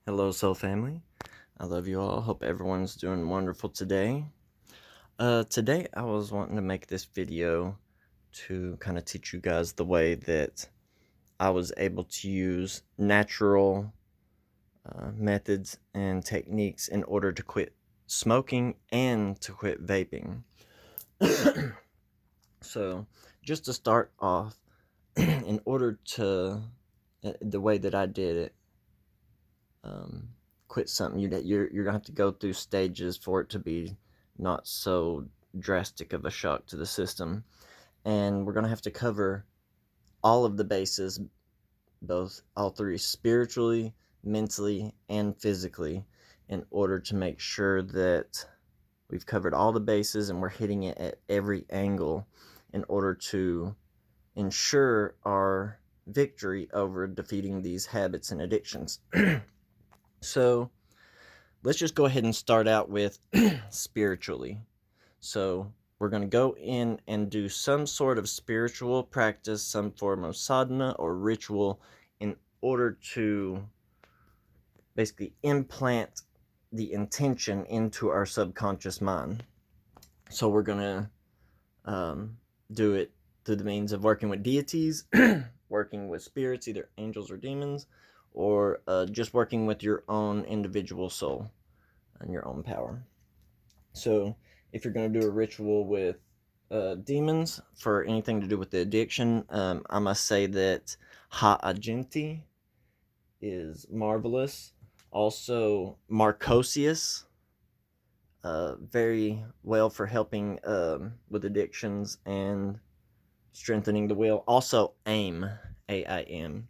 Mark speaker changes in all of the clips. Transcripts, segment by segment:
Speaker 1: Hello, soul family. I love you all. Hope everyone's doing wonderful today. Today I was wanting to make this video to kind of teach you guys the way that I was able to use natural methods and techniques in order to quit smoking and to quit vaping. So, just to start off, in order to the way that I did it, um, quit something, you're gonna have to go through stages for it to be not so drastic of a shock to the system, and we're gonna have to cover all of the bases, both all three, spiritually, mentally, and physically, in order to make sure that we've covered all the bases and we're hitting it at every angle in order to ensure our victory over defeating these habits and addictions. So let's just go ahead and start out with spiritually. So we're going to go in and do some sort of spiritual practice, some form of sadhana or ritual, in order to basically implant the intention into our subconscious mind. So we're going to do it through the means of working with deities, working with spirits, either angels or demons, or just working with your own individual soul and your own power. So if you're going to do a ritual with demons for anything to do with the addiction, I must say that Ha Agenti is marvelous. Also, Marcosius, very well for helping with addictions and strengthening the will. Also, AIM, AIM.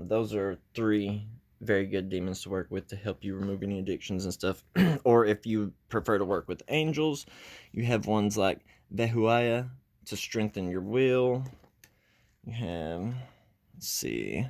Speaker 1: Those are three very good demons to work with to help you remove any addictions and stuff. Or if you prefer to work with angels, you have ones like Vehuaya to strengthen your will. You have, let's see,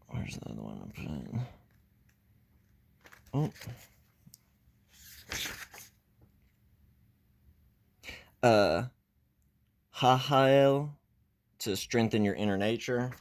Speaker 1: where's the other one I'm putting? Oh. Hahael to strengthen your inner nature.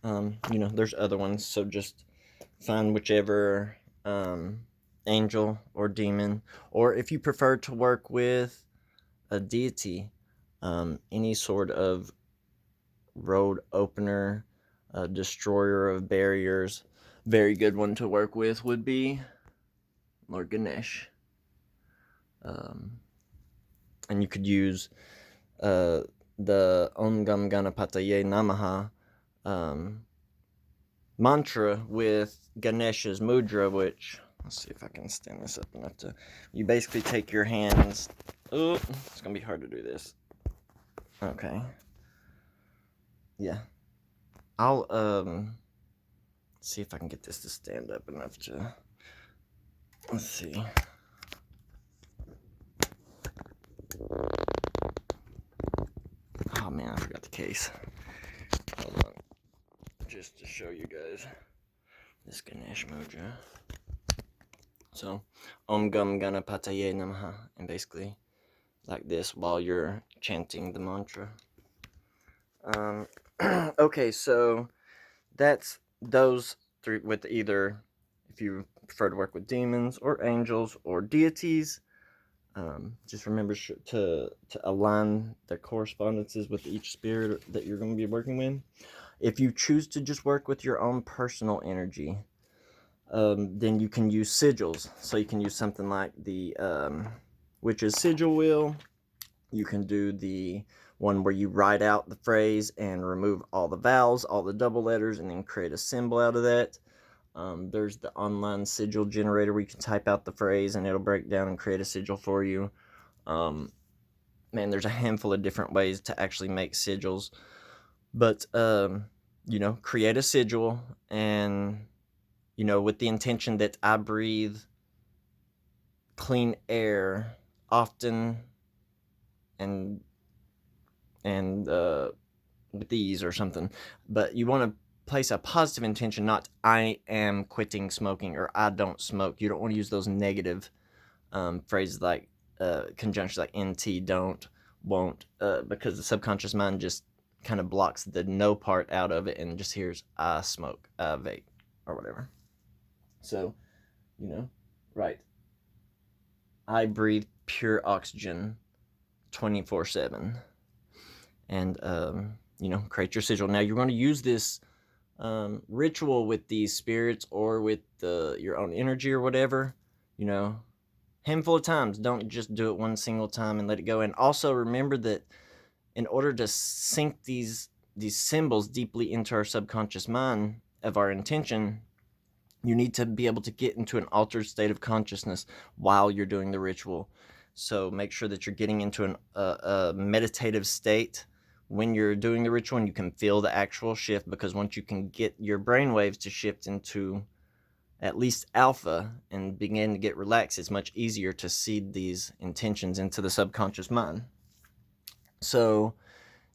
Speaker 1: There's other ones, so just find whichever angel or demon, or if you prefer to work with a deity, any sort of road opener, destroyer of barriers. Very good one to work with would be Lord Ganesh. And you could use the Om Gam Ganapataye Namaha mantra with Ganesh's mudra, which, let's see if I can stand this up enough to, you basically take your hands, oh, it's gonna be hard to do this. Okay. Yeah. I'll see if I can get this to stand up enough to, let's see. Oh man, I forgot the case. Hold on. Just to show you guys this Ganesh mudra. So, Om Gam Ganapataye Namaha, and basically like this while you're chanting the mantra. Okay, so that's those three with either, if you prefer to work with demons or angels or deities. Just remember to align the correspondences with each spirit that you're going to be working with. If you choose to just work with your own personal energy, then you can use sigils. So you can use something like the witch's sigil wheel. You can do the one where you write out the phrase and remove all the vowels, all the double letters, and then create a symbol out of that. There's the online sigil generator where you can type out the phrase and it'll break down and create a sigil for you. Man, there's a handful of different ways to actually make sigils. But, create a sigil and, with the intention that I breathe clean air often and with ease or something. But you want to place a positive intention, not I am quitting smoking or I don't smoke. You don't want to use those negative phrases like conjunctions like NT, don't, won't, because the subconscious mind just kind of blocks the no part out of it and just hears I smoke, I vape. or whatever. So, right. I breathe pure oxygen 24/7. And, create your sigil. Now, you're going to use this ritual with these spirits or with your own energy or whatever, handful of times. Don't just do it one single time and let it go. And also remember that in order to sink these symbols deeply into our subconscious mind of our intention, you need to be able to get into an altered state of consciousness while you're doing the ritual. So make sure that you're getting into a meditative state when you're doing the ritual, and you can feel the actual shift, because once you can get your brain waves to shift into at least alpha and begin to get relaxed, it's much easier to seed these intentions into the subconscious mind. So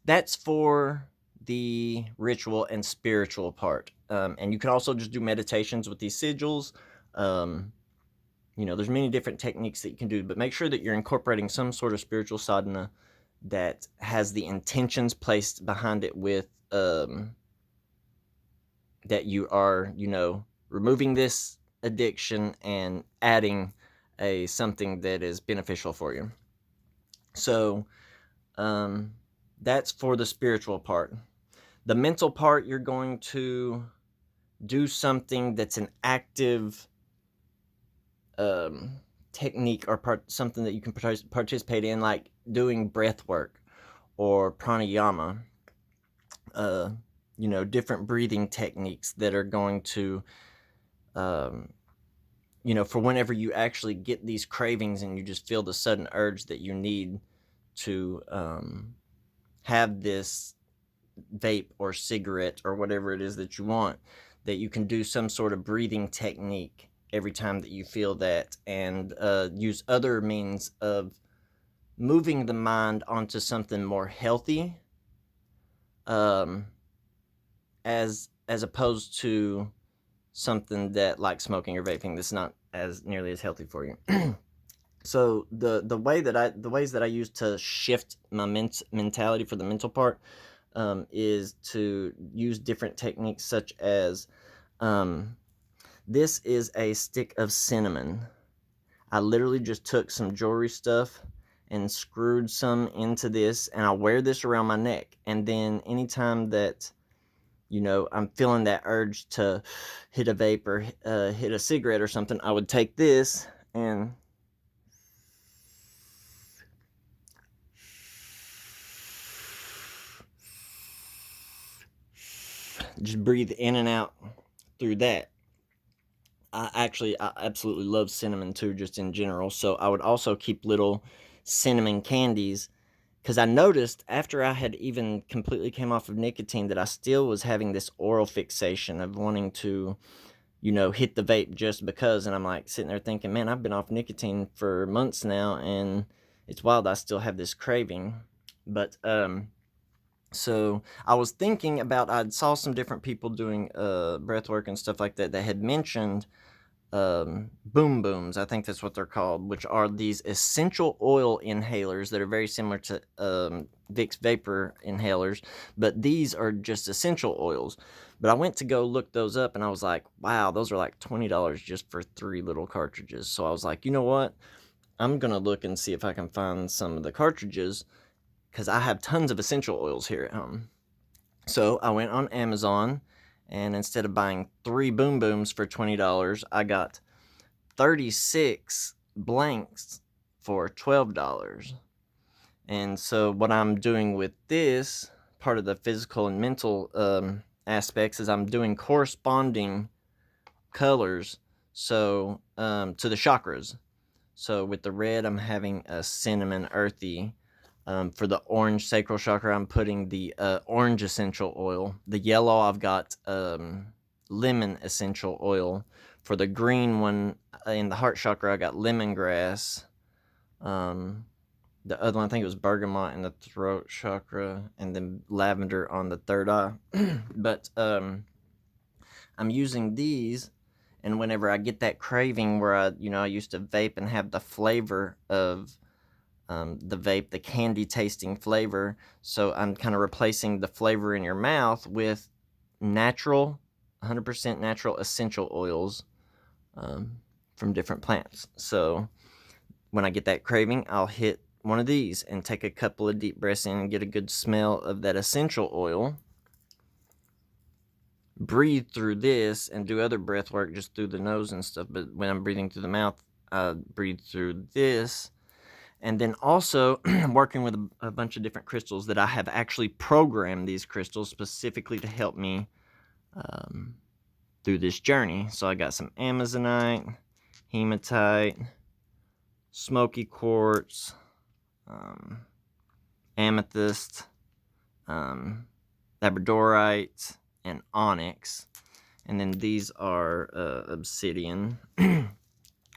Speaker 1: that's for the ritual and spiritual part. And you can also just do meditations with these sigils. There's many different techniques that you can do, but make sure that you're incorporating some sort of spiritual sadhana that has the intentions placed behind it with that you are, removing this addiction and adding something that is beneficial for you. So that's for the spiritual part. The mental part, you're going to do something that's an active technique, or something that you can participate in, like doing breath work or pranayama, different breathing techniques that are going to, for whenever you actually get these cravings and you just feel the sudden urge that you need to have this vape or cigarette or whatever it is that you want, that you can do some sort of breathing technique every time that you feel that, and use other means of moving the mind onto something more healthy, as opposed to something that, like smoking or vaping, that's not as nearly as healthy for you. So the ways that I use to shift my mentality for the mental part is to use different techniques, such as this is a stick of cinnamon. I literally just took some jewelry stuff and screwed some into this, and I wear this around my neck. And then anytime that, I'm feeling that urge to hit a vape or hit a cigarette or something, I would take this and just breathe in and out through that. I absolutely love cinnamon too, just in general. So I would also keep little cinnamon candies, because I noticed after I had even completely came off of nicotine that I still was having this oral fixation of wanting to, hit the vape just because. And I'm like sitting there thinking, man, I've been off nicotine for months now, and it's wild I still have this craving. But so I was thinking about, I saw some different people doing breath work and stuff like that had mentioned boom booms, I think that's what they're called, which are these essential oil inhalers that are very similar to Vicks vapor inhalers, but these are just essential oils. But I went to go look those up, and I was like, wow, those are like $20 just for 3 little cartridges. So I was like, you know what? I'm going to look and see if I can find some of the cartridges, because I have tons of essential oils here at home. So I went on Amazon, and instead of buying 3 boom booms for $20, I got 36 blanks for $12. And so what I'm doing with this, part of the physical and mental aspects, is I'm doing corresponding colors, so to the chakras. So with the red, I'm having a cinnamon earthy. For the orange sacral chakra, I'm putting the orange essential oil. The yellow, I've got lemon essential oil. For the green one, in the heart chakra, I got lemongrass. The other one, I think it was bergamot in the throat chakra, and then lavender on the third eye. But I'm using these, and whenever I get that craving where I used to vape and have the flavor of the vape, the candy tasting flavor. So I'm kind of replacing the flavor in your mouth with natural 100% natural essential oils from different plants. So when I get that craving, I'll hit one of these and take a couple of deep breaths in and get a good smell of that essential oil. Breathe through this and do other breath work just through the nose and stuff. But when I'm breathing through the mouth, I breathe through this. And then also working with a bunch of different crystals that I have actually programmed these crystals specifically to help me through this journey. So I got some Amazonite, hematite, smoky quartz, amethyst, labradorite, and onyx. And then these are obsidian. And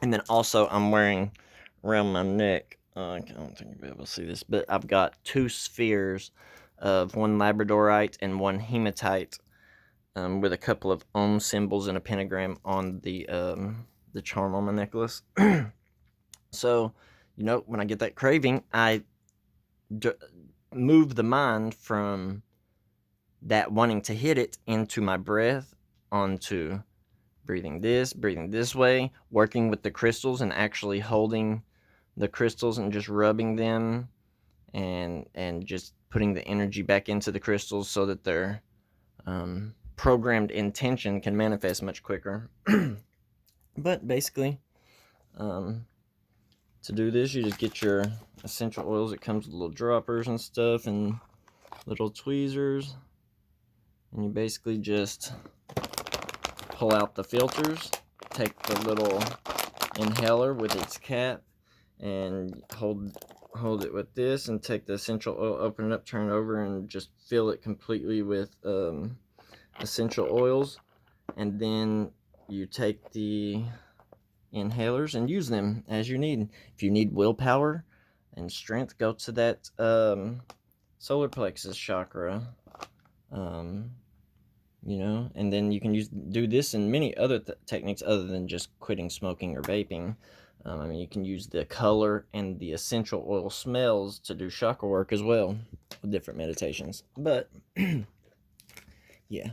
Speaker 1: then also I'm wearing around my neck, I don't think you'll be able to see this, but I've got 2 spheres of one labradorite and one hematite, with a couple of ohm symbols and a pentagram on the charm on my necklace. So, when I get that craving, I move the mind from that wanting to hit it into my breath, onto breathing this way, working with the crystals and actually holding the crystals and just rubbing them and just putting the energy back into the crystals so that their programmed intention can manifest much quicker. But basically, to do this, you just get your essential oils. It comes with little droppers and stuff and little tweezers, and you basically just pull out the filters, take the little inhaler with its cap, and hold it with this, and take the essential oil, open it up, turn it over, and just fill it completely with essential oils. And then you take the inhalers and use them as you need. If you need willpower and strength, go to that solar plexus chakra. And then you can do this and many other techniques other than just quitting smoking or vaping. You can use the color and the essential oil smells to do chakra work as well with different meditations. But yeah.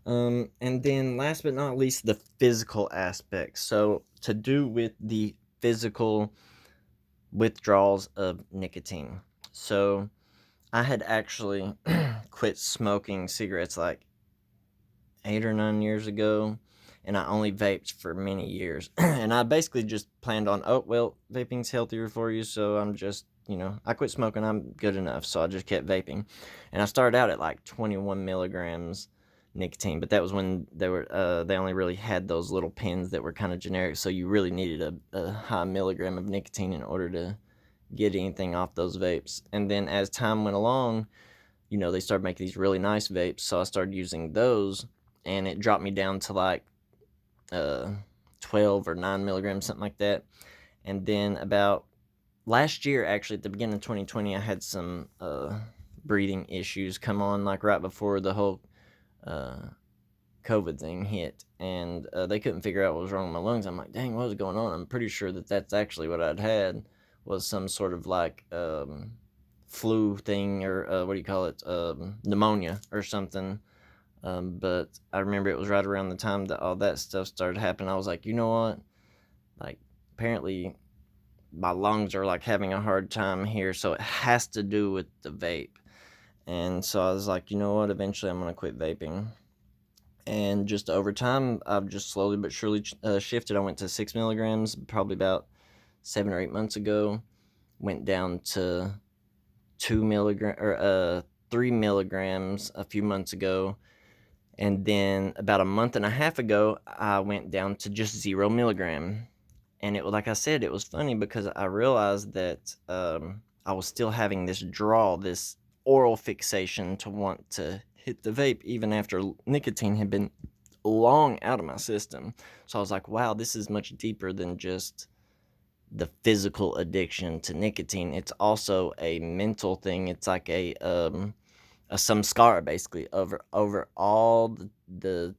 Speaker 1: And then last but not least, the physical aspects. So to do with the physical withdrawals of nicotine. So I had actually quit smoking cigarettes like 8 or 9 years ago, and I only vaped for many years. And I basically just planned on, vaping's healthier for you, so I'm just, I quit smoking, I'm good enough, so I just kept vaping. And I started out at like 21 milligrams nicotine, but that was when they only really had those little pens that were kind of generic, so you really needed a high milligram of nicotine in order to get anything off those vapes. And then as time went along, they started making these really nice vapes, so I started using those, and it dropped me down to like 12 or 9 milligrams, something like that. And then about last year, actually at the beginning of 2020, I had some breathing issues come on, like right before the whole COVID thing hit, and they couldn't figure out what was wrong with my lungs. I'm like, dang, what was going on? I'm pretty sure that's actually what I'd had, was some sort of like flu thing, or what do you call it, pneumonia or something. But I remember it was right around the time that all that stuff started happening. I was like, you know what, like, apparently my lungs are like having a hard time here, so it has to do with the vape. And so I was like, you know what, eventually I'm gonna quit vaping. And just over time, I've just slowly but surely shifted. I went to 6 milligrams probably about 7 or 8 months ago. Went down to 3 milligrams a few months ago. And then about a month and a half ago, I went down to just 0 milligram. And like I said, it was funny because I realized that I was still having this oral fixation to want to hit the vape even after nicotine had been long out of my system. So I was like, wow, this is much deeper than just the physical addiction to nicotine. It's also a mental thing. It's like a samskara, basically, over all the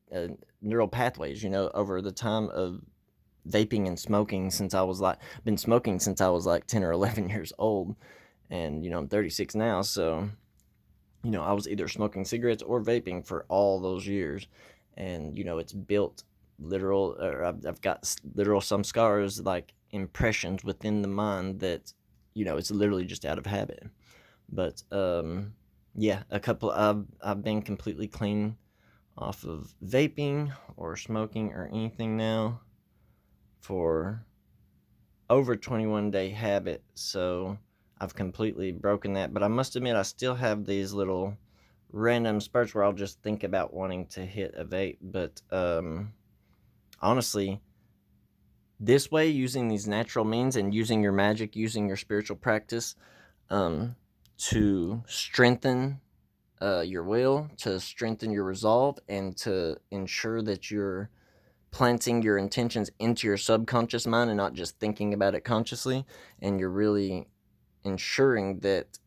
Speaker 1: neural pathways, over the time of vaping and smoking, since I was been smoking since I was like 10 or 11 years old. And I'm 36 now, so I was either smoking cigarettes or vaping for all those years. and it's built literal, or I've got literal some scars, like impressions within the mind that it's literally just out of habit. But yeah, I've been completely clean off of vaping or smoking or anything now for over 21-day habit. So I've completely broken that. But I must admit, I still have these little random spurts where I'll just think about wanting to hit a vape. But honestly, this way, using these natural means and using your magic, using your spiritual practice, to strengthen your will, to strengthen your resolve, and to ensure that you're planting your intentions into your subconscious mind and not just thinking about it consciously, and you're really ensuring that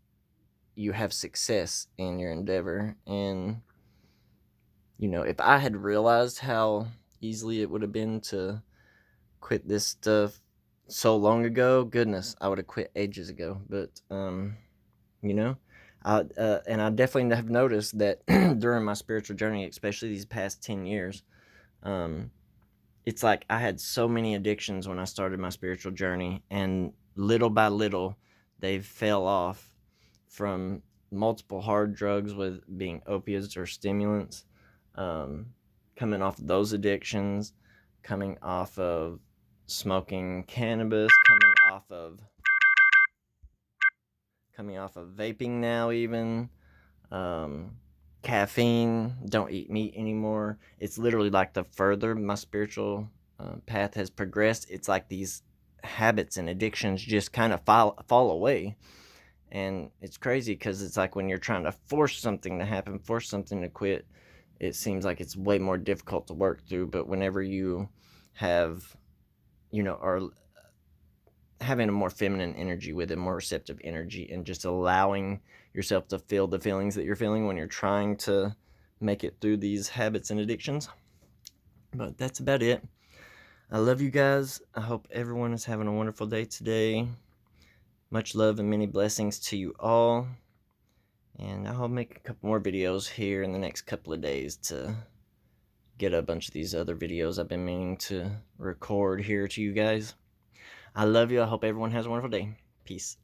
Speaker 1: you have success in your endeavor. And if I had realized how easily it would have been to quit this stuff so long ago, goodness, I would have quit ages ago. But you know and I definitely have noticed that during my spiritual journey, especially these past 10 years, it's like I had so many addictions when I started my spiritual journey, and little by little they fell off, from multiple hard drugs, with being opiates or stimulants, coming off of those addictions, coming off of smoking cannabis, coming off of vaping now, even um, caffeine, don't eat meat anymore. It's literally like the further my spiritual path has progressed, it's like these habits and addictions just kind of fall away. And it's crazy because it's like when you're trying to force something to happen, force something to quit, it seems like it's way more difficult to work through. But whenever you have, are having a more feminine energy with it, more receptive energy, and just allowing yourself to feel the feelings that you're feeling when you're trying to make it through these habits and addictions. But that's about it. I love you guys. I hope everyone is having a wonderful day today. Much love and many blessings to you all. And I'll make a couple more videos here in the next couple of days to get a bunch of these other videos I've been meaning to record here to you guys. I love you. I hope everyone has a wonderful day. Peace.